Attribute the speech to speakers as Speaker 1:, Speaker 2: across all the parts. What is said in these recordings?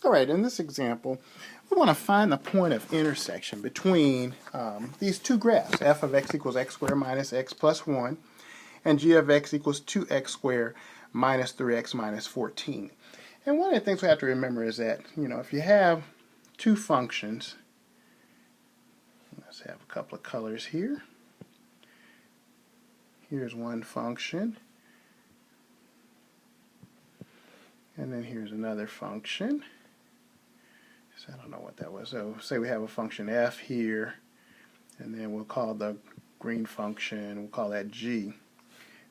Speaker 1: Alright, in this example, we want to find the point of intersection between these two graphs, f of x equals x squared minus x plus 1, and g of x equals 2x squared minus 3x minus 14. And one of the things we have to remember is that, if you have two functions, let's have a couple of colors here. Here's one function, and then here's another function. So I don't know what that was. So say we have a function f here, and then we'll call the green function, we'll call that g.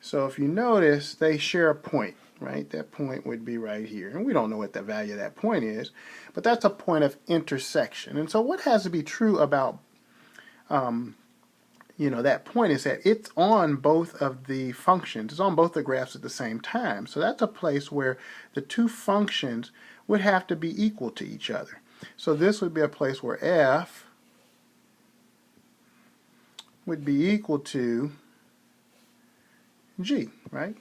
Speaker 1: So if you notice, they share a point, right? That point would be right here. And we don't know what the value of that point is, but that's a point of intersection. And so what has to be true about that point is that it's on both of the functions. It's on both the graphs at the same time. So that's a place where the two functions would have to be equal to each other. So this would be a place where f would be equal to g, right?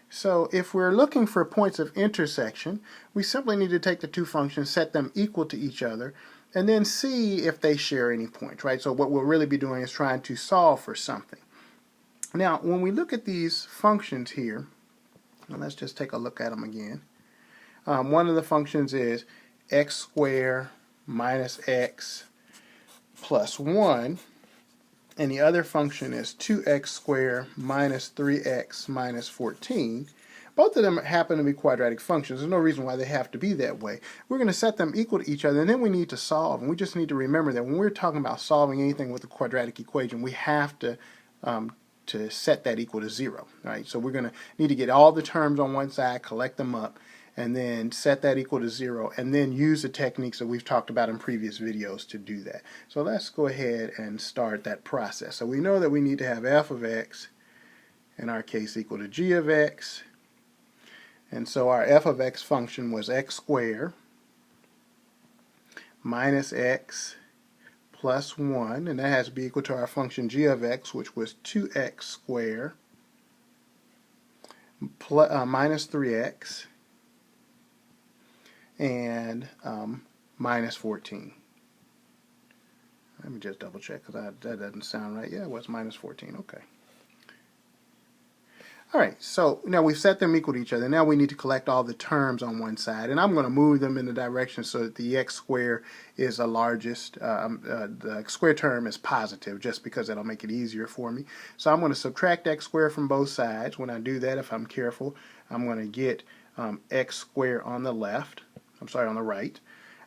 Speaker 1: So if we're looking for points of intersection, we simply need to take the two functions, set them equal to each other, and then see if they share any points, right? So what we'll really be doing is trying to solve for something. Now, when we look at these functions here, let's just take a look at them again. One of the functions is x squared minus x plus 1, and the other function is 2x squared minus 3x minus 14. Both of them happen to be quadratic functions. There's no reason why they have to be that way. We're going to set them equal to each other, and then we need to solve. And we just need to remember that when we're talking about solving anything with a quadratic equation, we have to set that equal to 0. Right? So we're going to need to get all the terms on one side, collect them up, and then set that equal to 0, and then use the techniques that we've talked about in previous videos to do that. So let's go ahead and start that process. So we know that we need to have f of x, in our case, equal to g of x. And so our f of x function was x squared minus x plus 1, and that has to be equal to our function g of x, which was 2x squared minus 3x and minus 14. Let me just double check because that doesn't sound right. Yeah, it was minus 14. Okay. Alright, so now we've set them equal to each other. Now we need to collect all the terms on one side, and I'm going to move them in the direction so that the x squared is the largest. The x squared term is positive just because that'll make it easier for me. So I'm going to subtract x squared from both sides. When I do that, if I'm careful, I'm going to get x squared on the left. I'm sorry, on the right.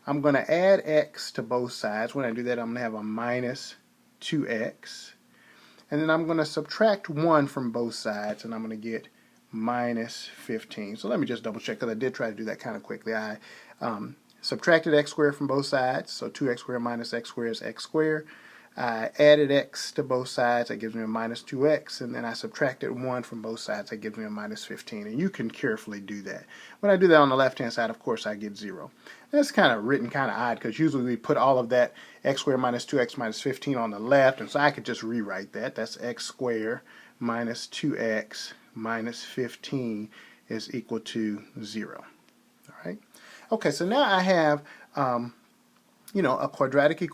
Speaker 1: I'm going to add x to both sides. When I do that, I'm going to have a minus 2x. And then I'm going to subtract 1 from both sides, and I'm going to get minus 15. So let me just double check, because I did try to do that kind of quickly. I subtracted x squared from both sides, so 2x squared minus x squared is x squared. I added x to both sides, that gives me a minus 2x, and then I subtracted 1 from both sides, that gives me a minus 15. And you can carefully do that. When I do that on the left-hand side, of course, I get 0. That's kind of written kind of odd, because usually we put all of that x squared minus 2x minus 15 on the left, and so I could just rewrite that. That's x squared minus 2x minus 15 is equal to 0. All right. Okay, so now I have a quadratic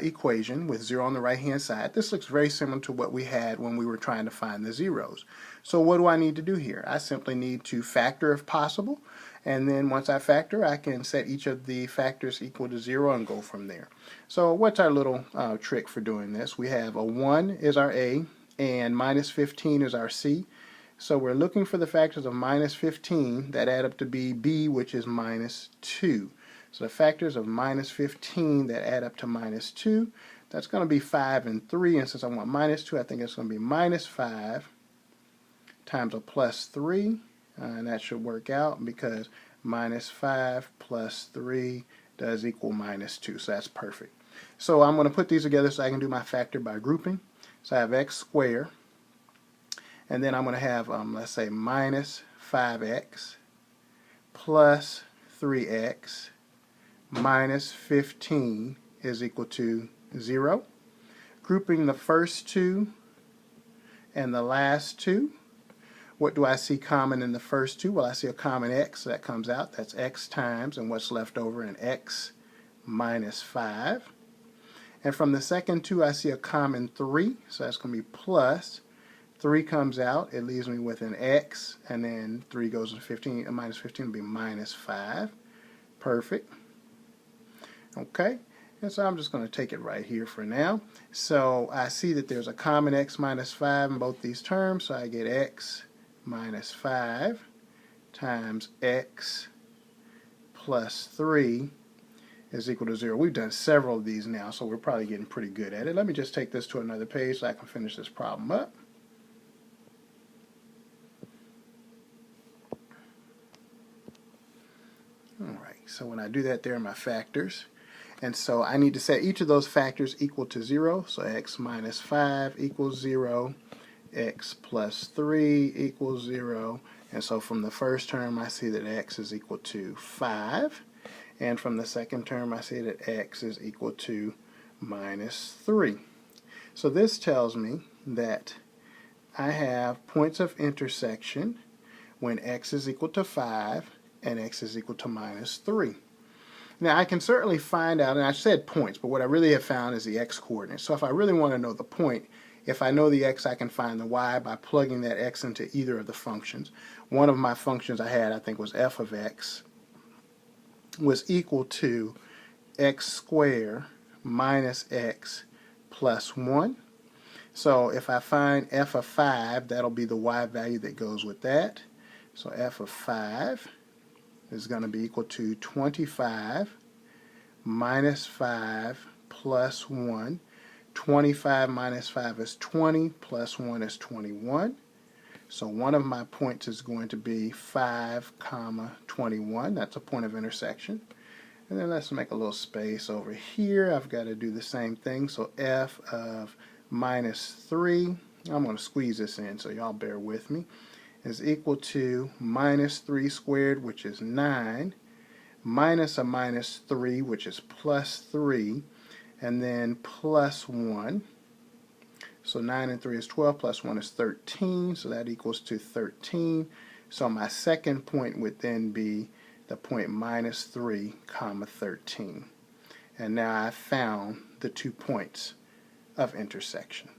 Speaker 1: equation with 0 on the right hand side. This looks very similar to what we had when we were trying to find the zeros. So what do I need to do here? I simply need to factor if possible, and then once I factor, I can set each of the factors equal to 0 and go from there. So what's our little trick for doing this? We have a 1 is our A and minus 15 is our C. So we're looking for the factors of minus 15 that add up to be B, which is minus 2. So the factors of minus 15 that add up to minus 2, that's going to be 5 and 3. And since I want minus 2, I think it's going to be minus 5 times a plus 3. And that should work out because minus 5 plus 3 does equal minus 2. So that's perfect. So I'm going to put these together so I can do my factor by grouping. So I have x squared. And then I'm going to have, let's say, minus 5x plus 3x minus 15 is equal to 0. Grouping the first two and the last two, What do I see common in the first two? Well, I see a common x, so that comes out. That's x times, and what's left over in x minus 5. And from the second two, I see a common 3, so that's going to be plus. 3 comes out, it leaves me with an x, and then 3 goes to 15, and minus 15 will be minus 5. Perfect. Okay, and so I'm just going to take it right here for now. So I see that there's a common x minus 5 in both these terms, so I get x minus 5 times x plus 3 is equal to 0. We've done several of these now, so we're probably getting pretty good at it. Let me just take this to another page so I can finish this problem up. Alright, so when I do that, there are my factors. And so I need to set each of those factors equal to 0. So x minus 5 equals 0. X plus 3 equals 0. And so from the first term, I see that x is equal to 5. And from the second term, I see that x is equal to minus 3. So this tells me that I have points of intersection when x is equal to 5 and x is equal to minus 3. Now I can certainly find out, and I said points, but what I really have found is the x-coordinates. So if I really want to know the point, if I know the x, I can find the y by plugging that x into either of the functions. One of my functions I had, I think, was f of x, was equal to x squared minus x plus 1. So if I find f of 5, that'll be the y value that goes with that. So f of 5 is going to be equal to 25 minus 5 plus 1. 25 minus 5 is 20, plus 1 is 21. So one of my points is going to be 5, 21. That's a point of intersection. And then let's make a little space over here. I've got to do the same thing. So f of minus 3, I'm going to squeeze this in, so y'all bear with me, is equal to minus 3 squared, which is 9, minus a minus 3, which is plus 3, and then plus 1. So 9 and 3 is 12, plus 1 is 13, so that equals to 13. So my second point would then be the point minus 3, 13. And now I've found the 2 points of intersection.